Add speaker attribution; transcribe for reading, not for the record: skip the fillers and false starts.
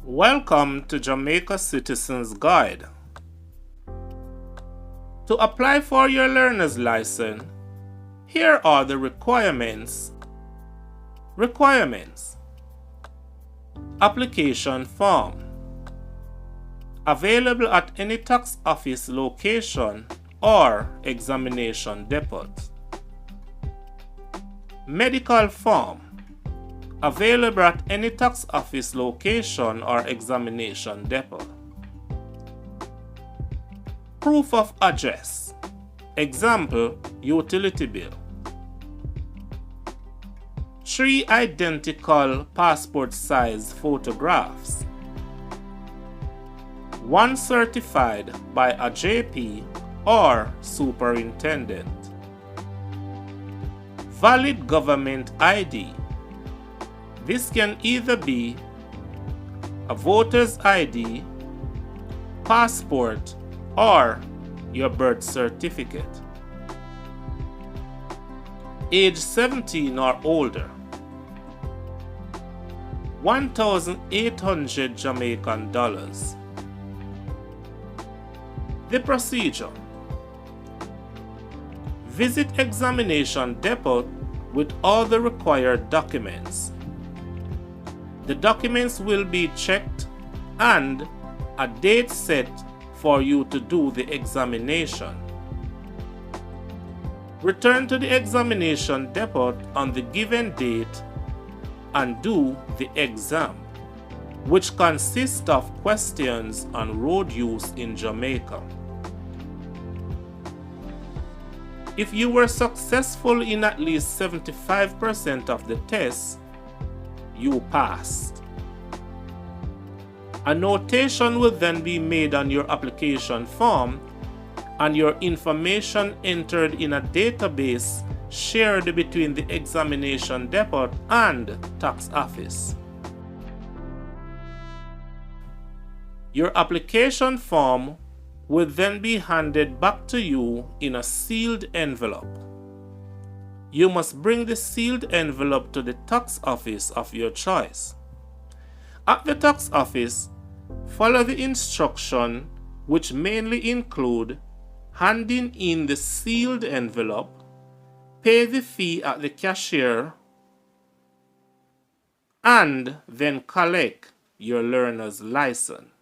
Speaker 1: Welcome to Jamaica Citizens Guide. To apply for your learner's license, here are the requirements. Application form. Available at any tax office location or examination depot. Medical form. Available at any tax office location or examination depot. Proof of address. Example, utility bill. 3 identical passport-size photographs. 1 certified by a JP or superintendent. Valid government ID. This can either be a voter's ID, passport, or your birth certificate. Age 17 or older. 1,800 Jamaican dollars. The procedure. Visit examination depot with all the required documents. The documents will be checked and a date set for you to do the examination. Return to the examination depot on the given date and do the exam, which consists of questions on road use in Jamaica. If you were successful in at least 75% of the tests, you passed. A notation will then be made on your application form and your information entered in a database shared between the examination depot and tax office. Your application form will then be handed back to you in a sealed envelope. You must bring the sealed envelope to the tax office of your choice. At the tax office, follow the instruction, which mainly include handing in the sealed envelope, pay the fee at the cashier, and then collect your learner's license.